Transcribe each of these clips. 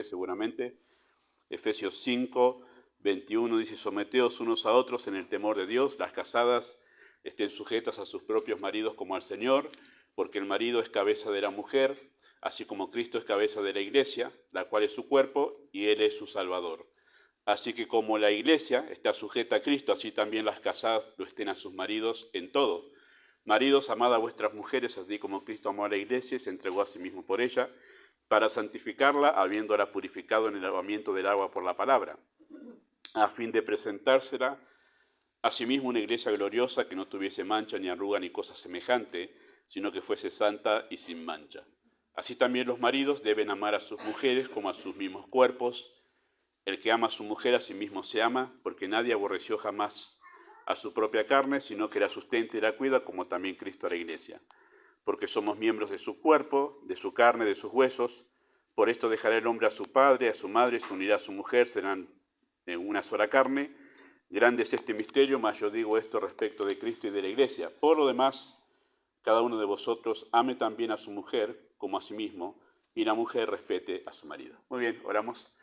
seguramente. Efesios 5, 21 dice: someteos unos a otros en el temor de Dios. Las casadas estén sujetas a sus propios maridos como al Señor, porque el marido es cabeza de la mujer, así como Cristo es cabeza de la iglesia, la cual es su cuerpo, y Él es su Salvador. Así que como la iglesia está sujeta a Cristo, así también las casadas lo estén a sus maridos en todo. Maridos, amad a vuestras mujeres, así como Cristo amó a la iglesia y se entregó a sí mismo por ella, para santificarla, habiéndola purificado en el lavamiento del agua por la palabra, a fin de presentársela a sí mismo una iglesia gloriosa, que no tuviese mancha, ni arruga, ni cosa semejante, sino que fuese santa y sin mancha. Así también los maridos deben amar a sus mujeres como a sus mismos cuerpos. El que ama a su mujer a sí mismo se ama, porque nadie aborreció jamás a su propia carne, sino que la sustenta y la cuida, como también Cristo a la iglesia. Porque somos miembros de su cuerpo, de su carne, de sus huesos. Por esto dejará el hombre a su padre, a su madre, se unirá a su mujer, serán en una sola carne. Grande es este misterio, mas yo digo esto respecto de Cristo y de la iglesia. Por lo demás, cada uno de vosotros ame también a su mujer como a sí mismo, y la mujer respete a su marido. Muy bien, oramos.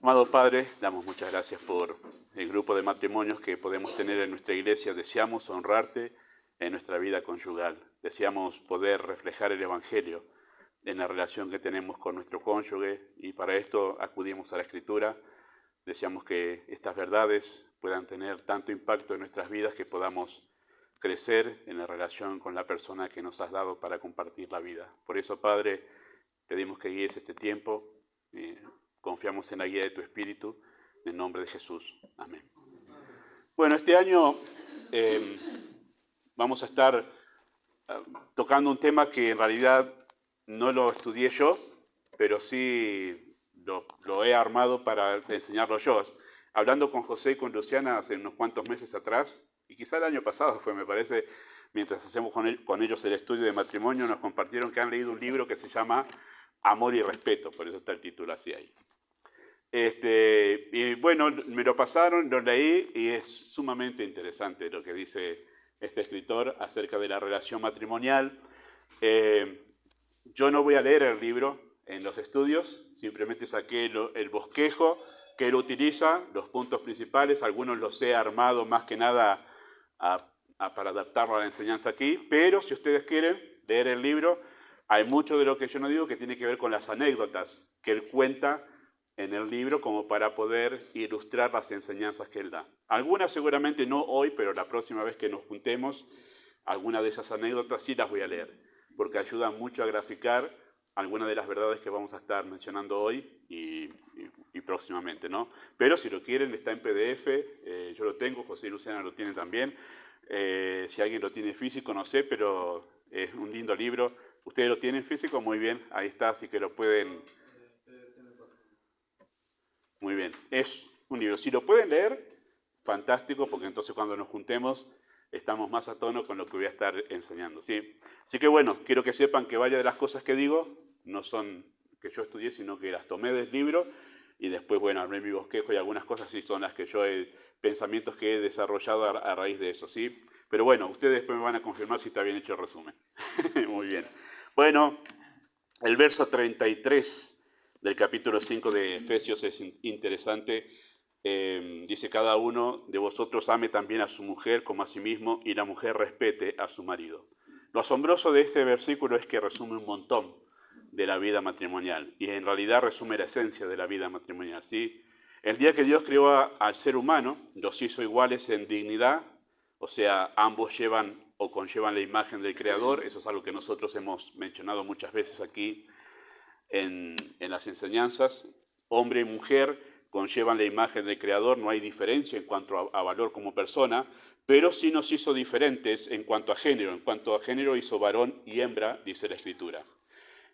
Amado Padre, damos muchas gracias por el grupo de matrimonios que podemos tener en nuestra iglesia. Deseamos honrarte en nuestra vida conyugal. Deseamos poder reflejar el Evangelio en la relación que tenemos con nuestro cónyuge, y para esto acudimos a la Escritura. Deseamos que estas verdades puedan tener tanto impacto en nuestras vidas que podamos crecer en la relación con la persona que nos has dado para compartir la vida. Por eso, Padre, pedimos que guíes este tiempo. Confiamos en la guía de tu Espíritu, en el nombre de Jesús. Amén. Bueno, este año vamos a estar tocando un tema que en realidad no lo estudié yo, pero sí lo he armado para enseñarlo yo. Hablando con José y con Luciana hace unos cuantos meses atrás, y quizá el año pasado fue, me parece, mientras hacemos con ellos el estudio de matrimonio, nos compartieron que han leído un libro que se llama Amor y Respeto, por eso está el título así ahí. Y bueno, me lo pasaron, lo leí, y es sumamente interesante lo que dice este escritor acerca de la relación matrimonial. Yo no voy a leer el libro en los estudios, simplemente saqué el bosquejo que él utiliza, los puntos principales. Algunos los he armado más que nada para adaptarlo a la enseñanza aquí, pero si ustedes quieren leer el libro, hay mucho de lo que yo no digo que tiene que ver con las anécdotas que él cuenta en el libro, como para poder ilustrar las enseñanzas que él da. Algunas seguramente no hoy, pero la próxima vez que nos juntemos, algunas de esas anécdotas sí las voy a leer, porque ayudan mucho a graficar algunas de las verdades que vamos a estar mencionando hoy y próximamente, ¿no? Pero si lo quieren, está en PDF, yo lo tengo, José y Luciana lo tienen también. Si alguien lo tiene físico, no sé, pero es un lindo libro. ¿Ustedes lo tienen físico? Muy bien, ahí está, así que lo pueden... Muy bien, es un libro. Si lo pueden leer, fantástico, porque entonces cuando nos juntemos estamos más a tono con lo que voy a estar enseñando, ¿sí? Así que bueno, quiero que sepan que varias de las cosas que digo no son que yo estudié, sino que las tomé del libro, y después, bueno, armé mi bosquejo, y algunas cosas sí son las que yo pensamientos que he desarrollado a raíz de eso, ¿sí? Pero bueno, ustedes después me van a confirmar si está bien hecho el resumen. Muy bien. Bueno, el verso 33 del capítulo 5 de Efesios es interesante. Dice: cada uno de vosotros ame también a su mujer como a sí mismo, y la mujer respete a su marido. Lo asombroso de este versículo es que resume un montón de la vida matrimonial, y en realidad resume la esencia de la vida matrimonial, ¿sí? El día que Dios creó al ser humano, los hizo iguales en dignidad, o sea, ambos llevan o conllevan la imagen del Creador. Eso es algo que nosotros hemos mencionado muchas veces aquí en las enseñanzas. Hombre y mujer conllevan la imagen del Creador, no hay diferencia en cuanto a valor como persona, pero sí nos hizo diferentes en cuanto a género. En cuanto a género hizo varón y hembra, dice la Escritura.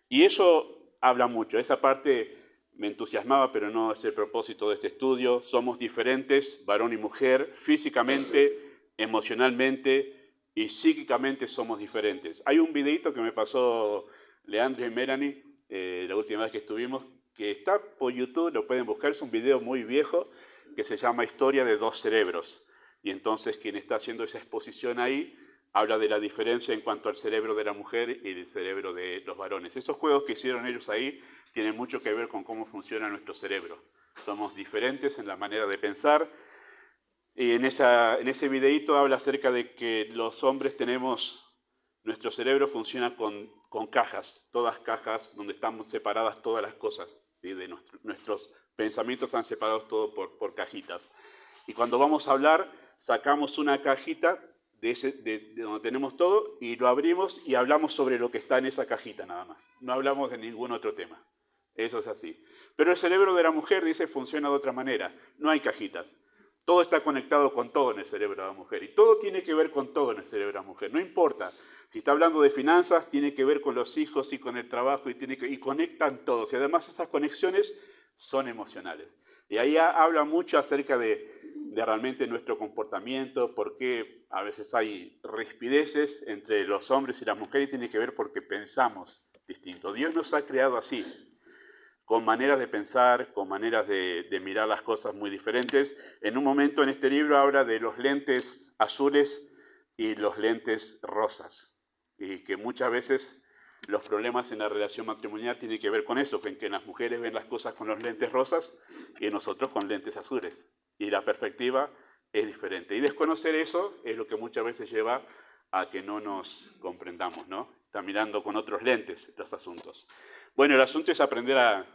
Y eso habla mucho. Esa parte me entusiasmaba, pero no es el propósito de este estudio. Somos diferentes, varón y mujer, físicamente, emocionalmente y psíquicamente somos diferentes. Hay un videito que me pasó Leandro y Melanie la última vez que estuvimos, que está por YouTube, lo pueden buscar. Es un video muy viejo que se llama Historia de dos cerebros. Y entonces quien está haciendo esa exposición ahí habla de la diferencia en cuanto al cerebro de la mujer y el cerebro de los varones. Esos juegos que hicieron ellos ahí tienen mucho que ver con cómo funciona nuestro cerebro. Somos diferentes en la manera de pensar. Y en ese videíto habla acerca de que los hombres nuestro cerebro funciona con cajas, todas cajas donde están separadas todas las cosas, ¿sí? Nuestros pensamientos están separados todos por cajitas. Y cuando vamos a hablar, sacamos una cajita de donde tenemos todo y lo abrimos y hablamos sobre lo que está en esa cajita nada más. No hablamos de ningún otro tema. Eso es así. Pero el cerebro de la mujer, dice, funciona de otra manera. No hay cajitas. Todo está conectado con todo en el cerebro de la mujer. Y todo tiene que ver con todo en el cerebro de la mujer. No importa. Si está hablando de finanzas, tiene que ver con los hijos y con el trabajo y conectan todos. Y además esas conexiones son emocionales. Y ahí habla mucho acerca de realmente nuestro comportamiento, por qué a veces hay rispideces entre los hombres y las mujeres y tiene que ver porque pensamos distinto. Dios nos ha creado así, con maneras de pensar, con maneras de mirar las cosas muy diferentes. En un momento en este libro habla de los lentes azules y los lentes rosas, y que muchas veces los problemas en la relación matrimonial tienen que ver con eso, en que las mujeres ven las cosas con los lentes rosas y nosotros con lentes azules, y la perspectiva es diferente. Y desconocer eso es lo que muchas veces lleva a que no nos comprendamos, ¿no? Está mirando con otros lentes los asuntos. Bueno, el asunto es aprender a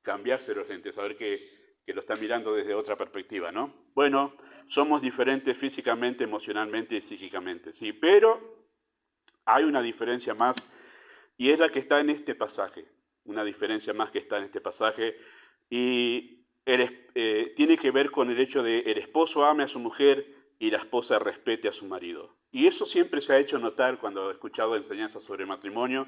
cambiarse los lentes, saber que lo está mirando desde otra perspectiva, ¿no? Bueno, somos diferentes físicamente, emocionalmente y psíquicamente, ¿sí? Pero hay una diferencia más, y es la que está en este pasaje. Una diferencia más que está en este pasaje, y tiene que ver con el hecho de el esposo ame a su mujer y la esposa respete a su marido. Y eso siempre se ha hecho notar cuando he escuchado enseñanzas sobre matrimonio,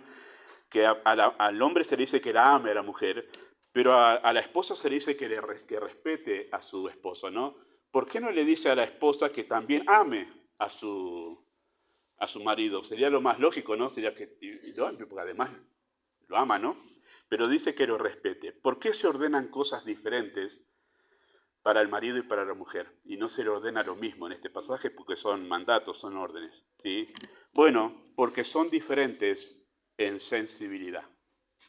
que al hombre se le dice que la ame a la mujer, pero a la esposa se le dice que respete a su esposo, ¿no? ¿Por qué no le dice a la esposa que también ame a su marido? Sería lo más lógico, ¿no? Sería que lo ame, porque además lo ama, ¿no? Pero dice que lo respete. ¿Por qué se ordenan cosas diferentes para el marido y para la mujer? Y no se le ordena lo mismo en este pasaje porque son mandatos, son órdenes, ¿sí? Bueno, porque son diferentes en sensibilidad.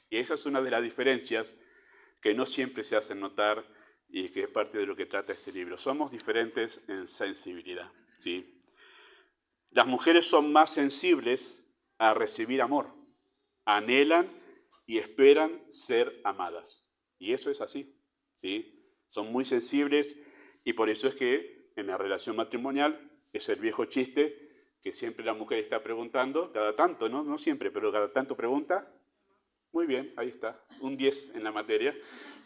Y esa es una de las diferencias que no siempre se hacen notar y que es parte de lo que trata este libro. Somos diferentes en sensibilidad, ¿sí? Las mujeres son más sensibles a recibir amor, anhelan y esperan ser amadas. Y eso es así, ¿sí? Son muy sensibles y por eso es que en la relación matrimonial es el viejo chiste que siempre la mujer está preguntando, cada tanto, ¿no? No siempre, pero cada tanto pregunta. Muy bien, ahí está, un 10 en la materia,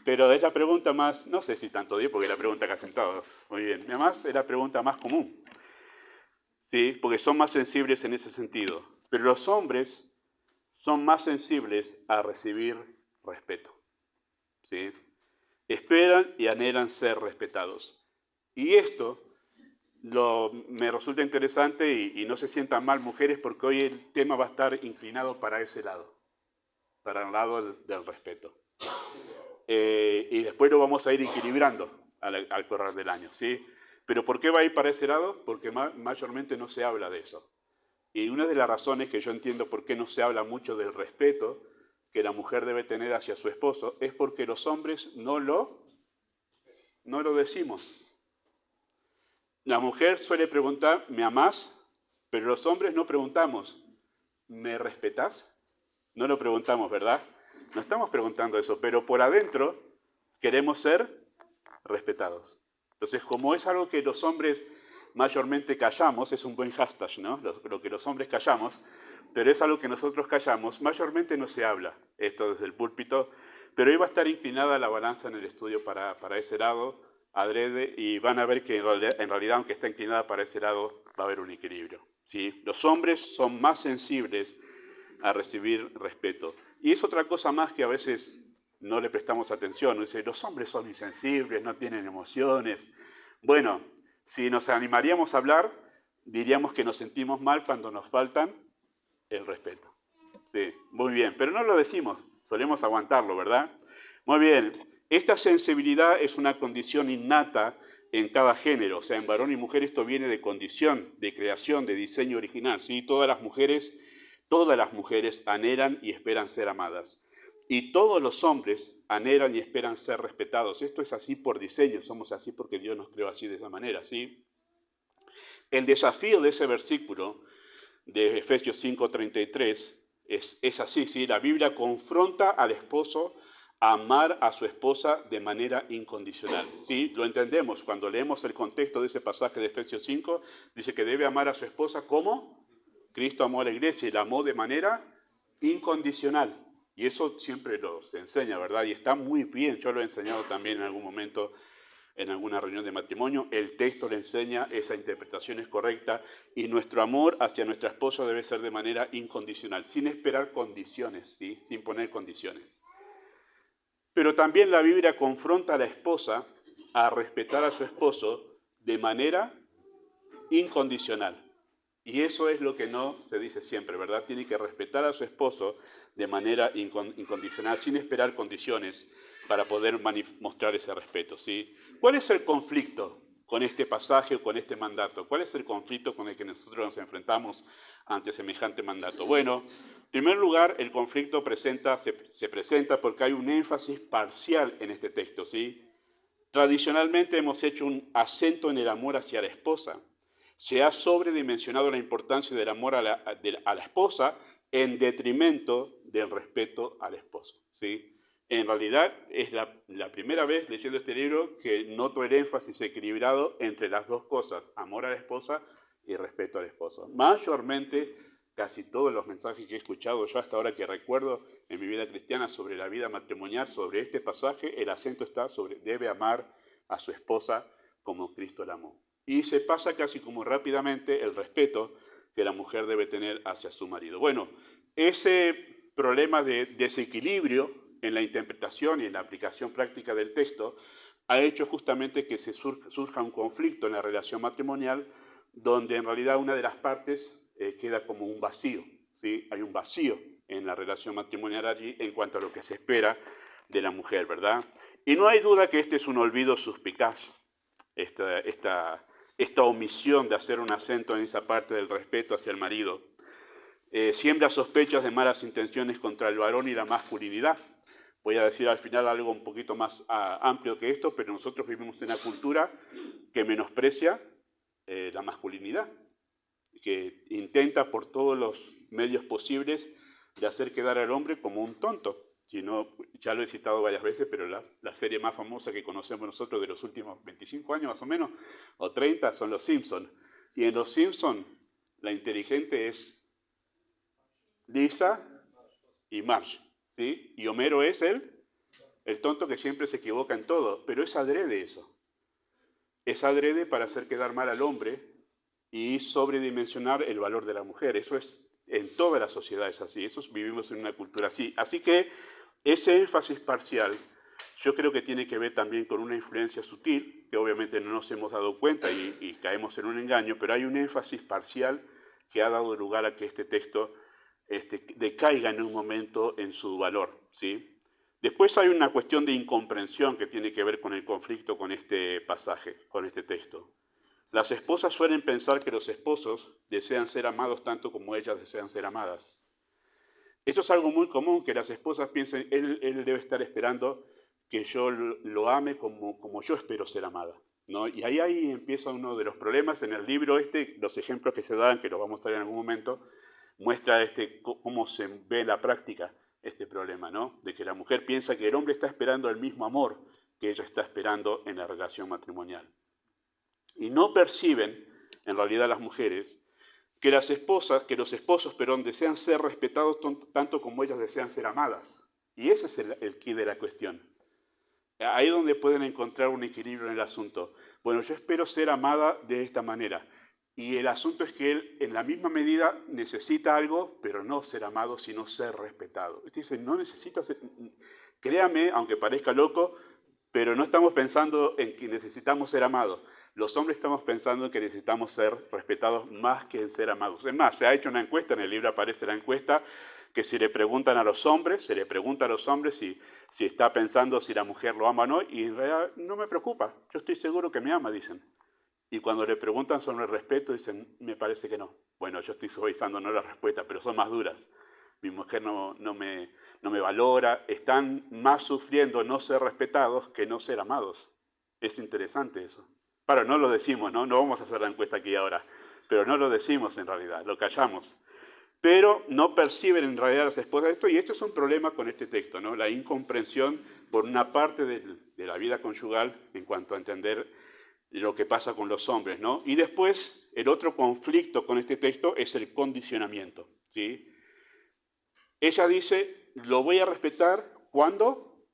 pero es la pregunta más, no sé si tanto 10 porque es la pregunta que hacen todos, muy bien, además es la pregunta más común, ¿sí? Porque son más sensibles en ese sentido, pero los hombres son más sensibles a recibir respeto, ¿sí? Esperan y anhelan ser respetados. Y esto me resulta interesante y no se sientan mal mujeres porque hoy el tema va a estar inclinado para ese lado, para el lado del respeto. Y después lo vamos a ir equilibrando al correr del año, ¿sí? Pero ¿por qué va a ir para ese lado? Porque mayormente no se habla de eso. Y una de las razones que yo entiendo por qué no se habla mucho del respeto que la mujer debe tener hacia su esposo es porque los hombres no lo decimos. La mujer suele preguntar, ¿me amás? Pero los hombres no preguntamos, ¿me respetás? No lo preguntamos, ¿verdad? No estamos preguntando eso, pero por adentro queremos ser respetados. Entonces, como es algo que los hombres mayormente callamos, es un buen hashtag, ¿no? Lo que los hombres callamos, pero es algo que nosotros callamos, mayormente no se habla, esto desde el púlpito, pero hoy va a estar inclinada la balanza en el estudio para ese lado, adrede, y van a ver que en realidad, aunque está inclinada para ese lado, va a haber un equilibrio, ¿sí? Los hombres son más sensibles a recibir respeto. Y es otra cosa más que a veces no le prestamos atención. Dice, los hombres son insensibles, no tienen emociones. Bueno, si nos animaríamos a hablar, diríamos que nos sentimos mal cuando nos faltan el respeto. Sí, muy bien, pero no lo decimos, solemos aguantarlo, ¿verdad? Muy bien, esta sensibilidad es una condición innata en cada género, o sea, en varón y mujer. Esto viene de condición, de creación, de diseño original, ¿sí? Todas las mujeres anhelan y esperan ser amadas. Y todos los hombres anhelan y esperan ser respetados. Esto es así por diseño, somos así porque Dios nos creó así de esa manera, ¿sí? El desafío de ese versículo de Efesios 5:33 es así, ¿sí? La Biblia confronta al esposo a amar a su esposa de manera incondicional, ¿sí? Lo entendemos cuando leemos el contexto de ese pasaje de Efesios 5, dice que debe amar a su esposa como Cristo amó a la iglesia y la amó de manera incondicional. Y eso siempre se enseña, ¿verdad? Y está muy bien, yo lo he enseñado también en algún momento en alguna reunión de matrimonio. El texto le enseña, esa interpretación es correcta, y nuestro amor hacia nuestra esposa debe ser de manera incondicional, sin esperar condiciones, ¿sí? Sin poner condiciones. Pero también la Biblia confronta a la esposa a respetar a su esposo de manera incondicional. Y eso es lo que no se dice siempre, ¿verdad? Tiene que respetar a su esposo de manera incondicional, sin esperar condiciones para poder mostrar ese respeto, ¿sí? ¿Cuál es el conflicto con este pasaje o con este mandato? ¿Cuál es el conflicto con el que nosotros nos enfrentamos ante semejante mandato? Bueno, en primer lugar, el conflicto se presenta porque hay un énfasis parcial en este texto, ¿sí? Tradicionalmente hemos hecho un acento en el amor hacia la esposa. Se ha sobredimensionado la importancia del amor a la esposa en detrimento del respeto al esposo, ¿sí? En realidad es la primera vez leyendo este libro que noto el énfasis equilibrado entre las dos cosas, amor a la esposa y respeto al esposo. Mayormente, casi todos los mensajes que he escuchado yo hasta ahora que recuerdo en mi vida cristiana sobre la vida matrimonial, sobre este pasaje, el acento está sobre debe amar a su esposa como Cristo la amó. Y se pasa casi como rápidamente el respeto que la mujer debe tener hacia su marido. Bueno, ese problema de desequilibrio en la interpretación y en la aplicación práctica del texto ha hecho justamente que se surja un conflicto en la relación matrimonial donde en realidad una de las partes queda como un vacío, ¿sí? Hay un vacío en la relación matrimonial allí en cuanto a lo que se espera de la mujer, ¿verdad? Y no hay duda que este es un olvido suspicaz, esta omisión de hacer un acento en esa parte del respeto hacia el marido. Siembra sospechas de malas intenciones contra el varón y la masculinidad. Voy a decir al final algo un poquito más amplio que esto, pero nosotros vivimos en una cultura que menosprecia la masculinidad, que intenta por todos los medios posibles de hacer quedar al hombre como un tonto. Si no, ya lo he citado varias veces, pero la serie más famosa que conocemos nosotros de los últimos 25 años más o menos, o 30, son Los Simpson. Y en Los Simpson la inteligente es Lisa y Marge, ¿sí? Y Homero es el tonto que siempre se equivoca en todo, pero es adrede eso. Es adrede para hacer quedar mal al hombre y sobredimensionar el valor de la mujer. Eso es en toda la sociedad es así, vivimos en una cultura así. Así que ese énfasis parcial yo creo que tiene que ver también con una influencia sutil, que obviamente no nos hemos dado cuenta y caemos en un engaño, pero hay un énfasis parcial que ha dado lugar a que este texto decaiga en un momento en su valor, ¿sí? Después hay una cuestión de incomprensión que tiene que ver con el conflicto con este pasaje, con este texto. Las esposas suelen pensar que los esposos desean ser amados tanto como ellas desean ser amadas. Eso es algo muy común, que las esposas piensen, él debe estar esperando que yo lo ame como yo espero ser amada, ¿no? Y ahí empieza uno de los problemas. En el libro los ejemplos que se dan, que los vamos a ver en algún momento, muestra cómo se ve en la práctica este problema, ¿no? De que la mujer piensa que el hombre está esperando el mismo amor que ella está esperando en la relación matrimonial. Y no perciben, en realidad las mujeres, que los esposos, desean ser respetados tanto como ellas desean ser amadas. Y ese es el quid de la cuestión. Ahí es donde pueden encontrar un equilibrio en el asunto. Bueno, yo espero ser amada de esta manera. Y el asunto es que él, en la misma medida, necesita algo, pero no ser amado, sino ser respetado. Usted dice, no necesitas ser... Créame, aunque parezca loco, pero no estamos pensando en que necesitamos ser amados. Los hombres estamos pensando que necesitamos ser respetados más que en ser amados. Es más, se ha hecho una encuesta, en el libro aparece la encuesta, que si le preguntan a los hombres, se le pregunta a los hombres si está pensando si la mujer lo ama o no, y en realidad no me preocupa, yo estoy seguro que me ama, dicen. Y cuando le preguntan sobre el respeto, dicen, me parece que no. Bueno, yo estoy suavizando, no la respuesta, pero son más duras. Mi mujer no me valora, están más sufriendo no ser respetados que no ser amados. Es interesante eso. Claro, no lo decimos, ¿no? No vamos a hacer la encuesta aquí ahora, pero no lo decimos en realidad, lo callamos. Pero no perciben en realidad las esposas esto, y esto es un problema con este texto, ¿no? La incomprensión por una parte de la vida conyugal en cuanto a entender lo que pasa con los hombres, ¿no? Y después, el otro conflicto con este texto es el condicionamiento, ¿sí? Ella dice, lo voy a respetar cuando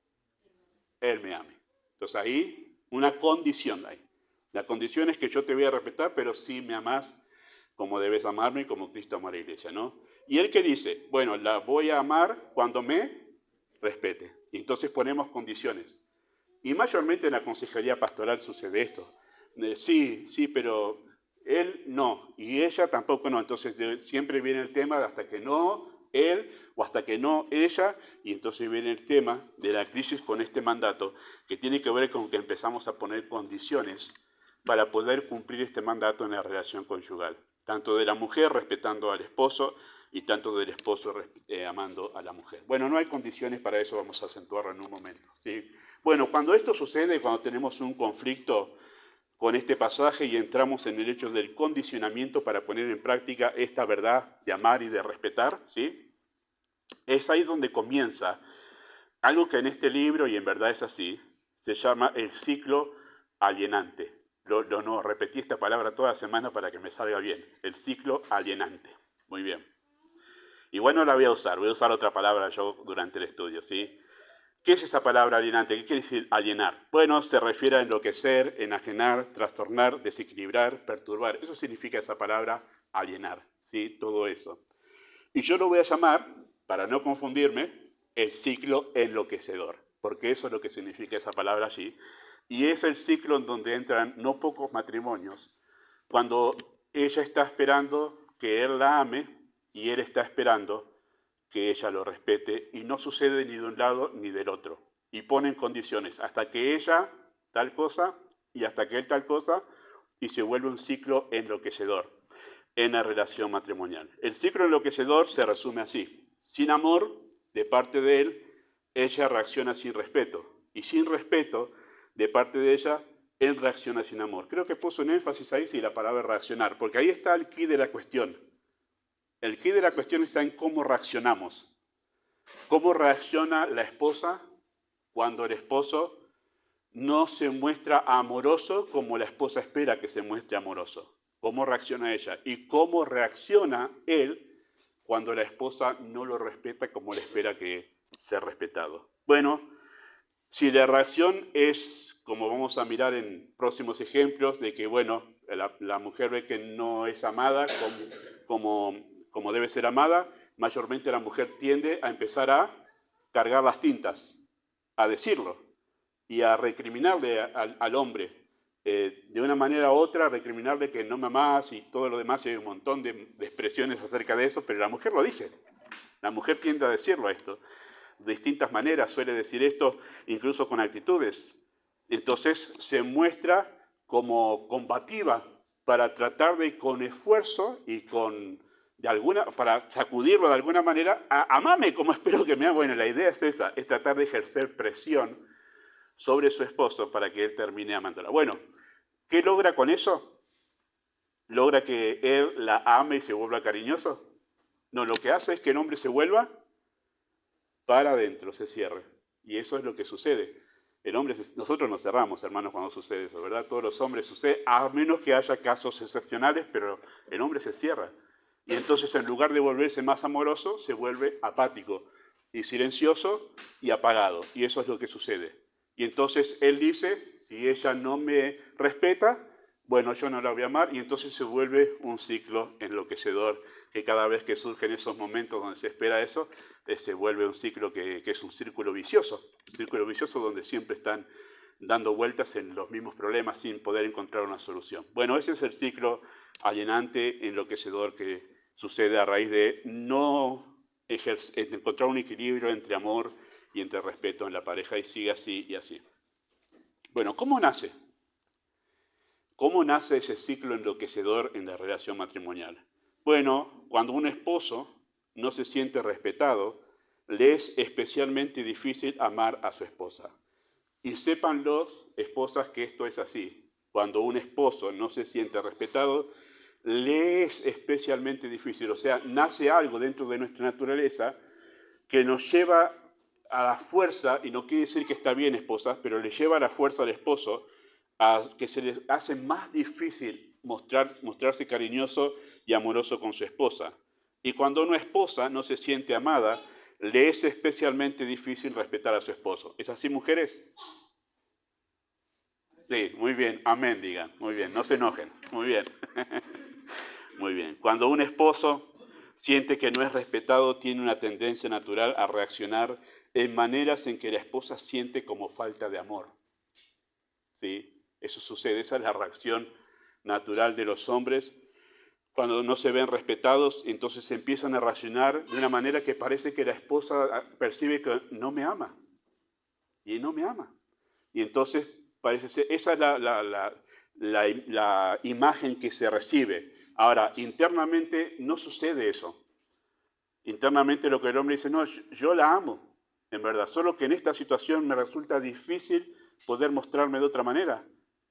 él me ame. Entonces ahí, una condición hay. La condición es que yo te voy a respetar, pero sí me amás como debes amarme, como Cristo amó a la iglesia, ¿no? Y él que dice, bueno, la voy a amar cuando me respete. Y entonces ponemos condiciones. Y mayormente en la consejería pastoral sucede esto. Sí, pero él no, y ella tampoco no. Entonces siempre viene el tema de hasta que no él o hasta que no ella, y entonces viene el tema de la crisis con este mandato, que tiene que ver con que empezamos a poner condiciones para poder cumplir este mandato en la relación conyugal. Tanto de la mujer respetando al esposo y tanto del esposo amando a la mujer. Bueno, no hay condiciones para eso, vamos a acentuarlo en un momento, ¿sí? Bueno, cuando esto sucede, cuando tenemos un conflicto con este pasaje y entramos en el hecho del condicionamiento para poner en práctica esta verdad de amar y de respetar, ¿sí? Es ahí donde comienza algo que en este libro, y en verdad es así, se llama el ciclo alienante. No, repetí esta palabra toda la semana para que me salga bien. El ciclo alienante. Muy bien. Igual no la voy a usar otra palabra yo durante el estudio, ¿sí? ¿Qué es esa palabra alienante? ¿Qué quiere decir alienar? Bueno, se refiere a enloquecer, enajenar, trastornar, desequilibrar, perturbar. Eso significa esa palabra alienar, ¿sí? Todo eso. Y yo lo voy a llamar, para no confundirme, el ciclo enloquecedor, porque eso es lo que significa esa palabra allí. Y es el ciclo en donde entran no pocos matrimonios, cuando ella está esperando que él la ame y él está esperando que ella lo respete, y no sucede ni de un lado ni del otro. Y ponen condiciones, hasta que ella tal cosa y hasta que él tal cosa, y se vuelve un ciclo enloquecedor en la relación matrimonial. El ciclo enloquecedor se resume así: sin amor de parte de él, ella reacciona sin respeto, y sin respeto de parte de ella, él reacciona sin amor. Creo que puso un énfasis ahí, sí, la palabra reaccionar, porque ahí está el quid de la cuestión. El quid de la cuestión está en cómo reaccionamos. ¿Cómo reacciona la esposa cuando el esposo no se muestra amoroso como la esposa espera que se muestre amoroso? ¿Cómo reacciona ella? ¿Y cómo reacciona él cuando la esposa no lo respeta como él espera que sea respetado? Bueno, si la reacción es, como vamos a mirar en próximos ejemplos, de que, bueno, la mujer ve que no es amada como debe ser amada, mayormente la mujer tiende a empezar a cargar las tintas, a decirlo y a recriminarle al hombre. De una manera u otra, recriminarle que no me amás y todo lo demás, y hay un montón de expresiones acerca de eso, pero la mujer lo dice. La mujer tiende a decirlo a esto. De distintas maneras suele decir esto, incluso con actitudes. Entonces se muestra como combativa para tratar de, con esfuerzo y para sacudirlo de alguna manera, amame como espero que me ame. Bueno, la idea es esa, es tratar de ejercer presión sobre su esposo para que él termine amándola. Bueno, ¿qué logra con eso? ¿Logra que él la ame y se vuelva cariñoso? No, lo que hace es que el hombre se vuelva para adentro, se cierre. Y eso es lo que sucede. Nosotros nos cerramos, hermanos, cuando sucede eso, ¿verdad? Todos los hombres sucede, a menos que haya casos excepcionales, pero el hombre se cierra. Y entonces, en lugar de volverse más amoroso, se vuelve apático y silencioso y apagado. Y eso es lo que sucede. Y entonces él dice, si ella no me respeta, bueno, yo no la voy a amar, y entonces se vuelve un ciclo enloquecedor, que cada vez que surgen esos momentos donde se espera eso, se vuelve un ciclo que es un círculo vicioso donde siempre están dando vueltas en los mismos problemas sin poder encontrar una solución. Bueno, ese es el ciclo alienante, enloquecedor que sucede a raíz de no encontrar un equilibrio entre amor y entre respeto en la pareja, y sigue así y así. Bueno, ¿cómo nace? ¿Cómo nace ese ciclo enloquecedor en la relación matrimonial? Bueno, cuando un esposo no se siente respetado, le es especialmente difícil amar a su esposa. Y sepan los esposas que esto es así. Cuando un esposo no se siente respetado, le es especialmente difícil. O sea, nace algo dentro de nuestra naturaleza que nos lleva a la fuerza, y no quiere decir que está bien, esposas, pero le lleva a la fuerza al esposo a que se le hace más difícil mostrarse cariñoso y amoroso con su esposa. Y cuando una esposa no se siente amada, le es especialmente difícil respetar a su esposo. ¿Es así, mujeres? Sí, muy bien. Amén, digan. Muy bien, no se enojen. Muy bien. Muy bien. Cuando un esposo siente que no es respetado, tiene una tendencia natural a reaccionar en maneras en que la esposa siente como falta de amor. ¿Sí? Eso sucede, esa es la reacción natural de los hombres. Cuando no se ven respetados, entonces empiezan a reaccionar de una manera que parece que la esposa percibe que no me ama. Y no me ama. Y entonces parece ser, esa es la imagen que se recibe. Ahora, internamente no sucede eso. Internamente lo que el hombre dice, no, yo la amo, en verdad. Solo que en esta situación me resulta difícil poder mostrarme de otra manera.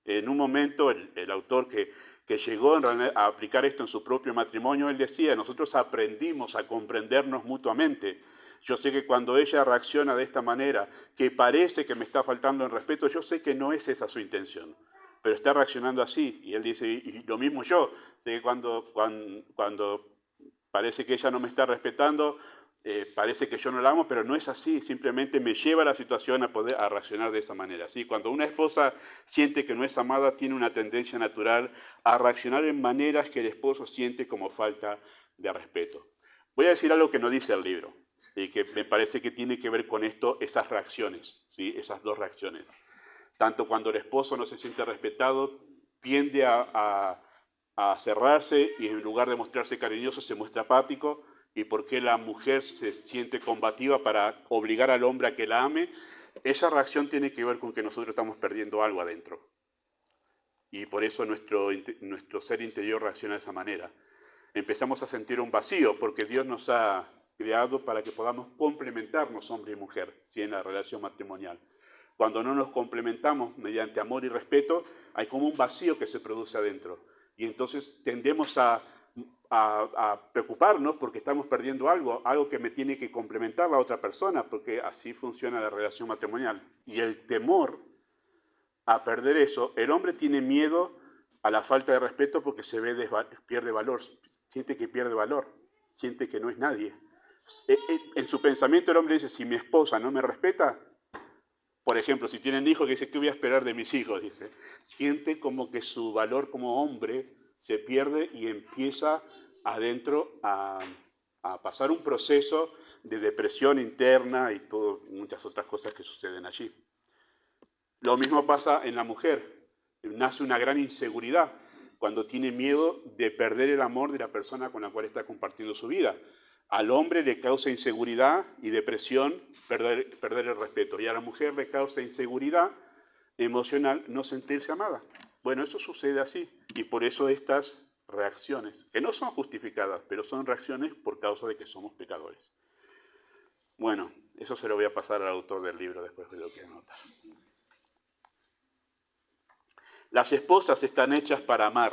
En un momento, el autor que llegó a aplicar esto en su propio matrimonio, él decía, nosotros aprendimos a comprendernos mutuamente. Yo sé que cuando ella reacciona de esta manera, que parece que me está faltando en respeto, yo sé que no es esa su intención, pero está reaccionando así. Y él dice, y lo mismo yo, sé que cuando parece que ella no me está respetando, parece que yo no la amo, pero no es así, simplemente me lleva a la situación a reaccionar de esa manera. ¿Sí? Cuando una esposa siente que no es amada, tiene una tendencia natural a reaccionar en maneras que el esposo siente como falta de respeto. Voy a decir algo que no dice el libro, y que me parece que tiene que ver con esto, esas reacciones, ¿sí? Esas dos reacciones. Tanto cuando el esposo no se siente respetado, tiende a cerrarse y en lugar de mostrarse cariñoso se muestra apático. ¿Y por qué la mujer se siente combativa para obligar al hombre a que la ame? Esa reacción tiene que ver con que nosotros estamos perdiendo algo adentro. Y por eso nuestro ser interior reacciona de esa manera. Empezamos a sentir un vacío porque Dios nos ha creado para que podamos complementarnos hombre y mujer, ¿sí? En la relación matrimonial. Cuando no nos complementamos mediante amor y respeto, hay como un vacío que se produce adentro. Y entonces tendemos a preocuparnos porque estamos perdiendo algo que me tiene que complementar la otra persona, porque así funciona la relación matrimonial. Y el temor a perder eso, el hombre tiene miedo a la falta de respeto porque pierde valor, siente que pierde valor, siente que no es nadie. En su pensamiento el hombre dice, si mi esposa no me respeta, por ejemplo, si tienen hijos, que dice, ¿qué voy a esperar de mis hijos? Dice, siente como que su valor como hombre se pierde y empieza adentro a pasar un proceso de depresión interna y muchas otras cosas que suceden allí. Lo mismo pasa en la mujer. Nace una gran inseguridad cuando tiene miedo de perder el amor de la persona con la cual está compartiendo su vida. Al hombre le causa inseguridad y depresión perder el respeto. Y a la mujer le causa inseguridad emocional no sentirse amada. Bueno, eso sucede así. Y por eso estas reacciones, que no son justificadas, pero son reacciones por causa de que somos pecadores. Bueno, eso se lo voy a pasar al autor del libro después de lo que anotar. Las esposas están hechas para amar,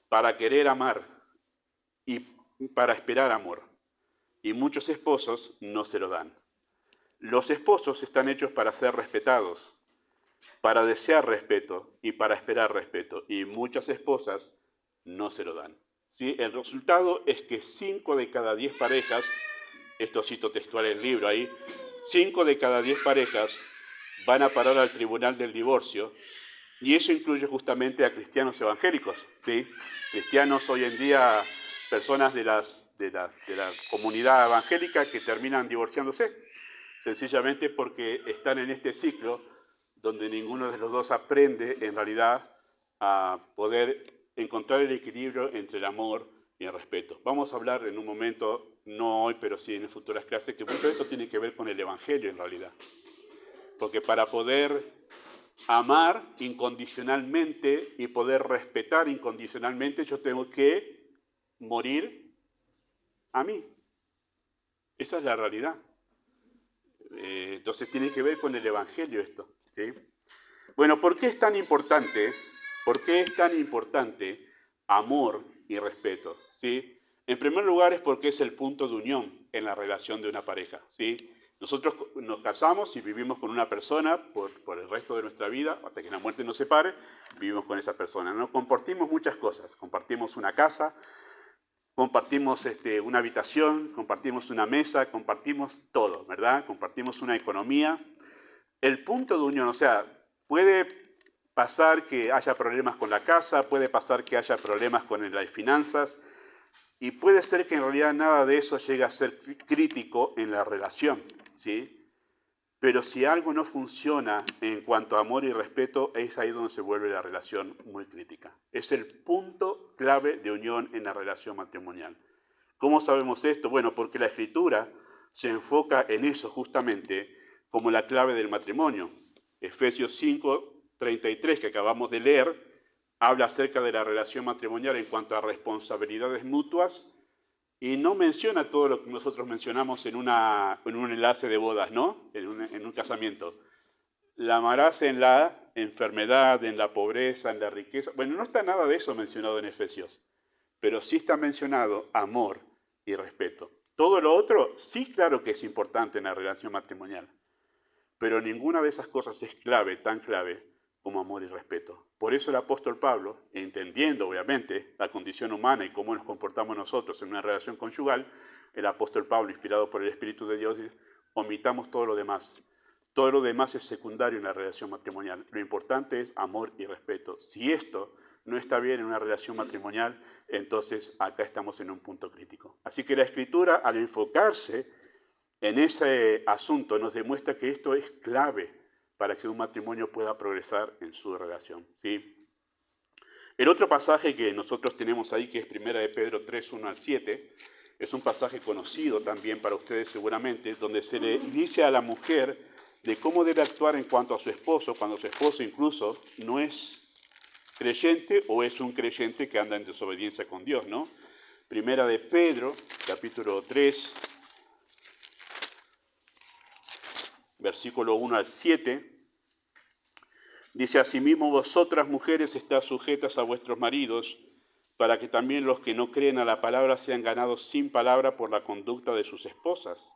para querer amar y para esperar amor. Y muchos esposos no se lo dan. Los esposos están hechos para ser respetados, para desear respeto y para esperar respeto. Y muchas esposas no se lo dan. ¿Sí? El resultado es que 5 de cada 10 parejas, esto cito textual el libro ahí, 5 de cada 10 parejas van a parar al tribunal del divorcio. Y eso incluye justamente a cristianos evangélicos, ¿sí? Cristianos hoy en día, personas de la comunidad evangélica que terminan divorciándose. sencillamente porque están en este ciclo donde ninguno de los dos aprende en realidad a poder encontrar el equilibrio entre el amor y el respeto. Vamos a hablar en un momento, no hoy, pero sí en futuras clases, que mucho de esto tiene que ver con el Evangelio en realidad. Porque para poder amar incondicionalmente y poder respetar incondicionalmente, yo tengo que morir a mí. Esa es la realidad. Entonces tiene que ver con el Evangelio esto, ¿sí? Bueno, ¿por qué es tan importante? ¿Por qué es tan importante amor y respeto? ¿Sí? En primer lugar es porque es el punto de unión en la relación de una pareja, ¿sí? Nosotros nos casamos y vivimos con una persona por el resto de nuestra vida, hasta que la muerte nos separe, vivimos con esa persona. Nos compartimos muchas cosas, compartimos una casa, compartimos una habitación, compartimos una mesa, compartimos todo, ¿verdad? Compartimos una economía. El punto de unión, o sea, puede pasar que haya problemas con la casa, puede pasar que haya problemas con las finanzas, y puede ser que en realidad nada de eso llegue a ser crítico en la relación, ¿sí? Pero si algo no funciona en cuanto a amor y respeto, es ahí donde se vuelve la relación muy crítica. Es el punto clave de unión en la relación matrimonial. ¿Cómo sabemos esto? Bueno, porque la Escritura se enfoca en eso justamente como la clave del matrimonio. Efesios 5:33, que acabamos de leer, habla acerca de la relación matrimonial en cuanto a responsabilidades mutuas y no menciona todo lo que nosotros mencionamos en un enlace de bodas, ¿no? En un casamiento. La amarás en la enfermedad, en la pobreza, en la riqueza. Bueno, no está nada de eso mencionado en Efesios, pero sí está mencionado amor y respeto. Todo lo otro, sí, claro que es importante en la relación matrimonial, pero ninguna de esas cosas es clave, tan clave como amor y respeto. Por eso el apóstol Pablo, entendiendo obviamente la condición humana y cómo nos comportamos nosotros en una relación conyugal, el apóstol Pablo, inspirado por el Espíritu de Dios, dice, omitamos todo lo demás. Todo lo demás es secundario en la relación matrimonial. Lo importante es amor y respeto. Si esto no está bien en una relación matrimonial, entonces acá estamos en un punto crítico. Así que la Escritura, al enfocarse en ese asunto, nos demuestra que esto es clave para que un matrimonio pueda progresar en su relación, ¿sí? El otro pasaje que nosotros tenemos ahí, que es 1 de Pedro 3, 1 al 7, es un pasaje conocido también para ustedes seguramente, donde se le dice a la mujer de cómo debe actuar en cuanto a su esposo, cuando su esposo incluso no es creyente o es un creyente que anda en desobediencia con Dios, ¿no? 1 de Pedro, capítulo 3, versículo 1 al 7, dice, asimismo vosotras mujeres estad sujetas a vuestros maridos, para que también los que no creen a la palabra sean ganados sin palabra por la conducta de sus esposas,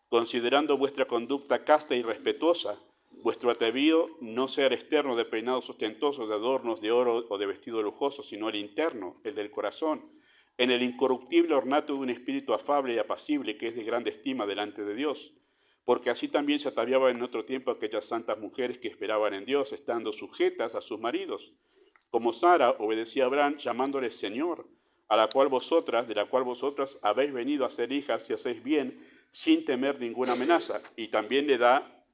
considerando vuestra conducta casta y respetuosa, vuestro atavío no sea el externo de peinados ostentosos, de adornos de oro o de vestido lujoso, sino el interno, el del corazón, en el incorruptible ornato de un espíritu afable y apacible que es de grande estima delante de Dios. Porque así también se ataviaban en otro tiempo aquellas santas mujeres que esperaban en Dios, estando sujetas a sus maridos, como Sara obedecía a Abraham, llamándole Señor, de la cual vosotras habéis venido a ser hijas y hacéis bien, sin temer ninguna amenaza. Y también le da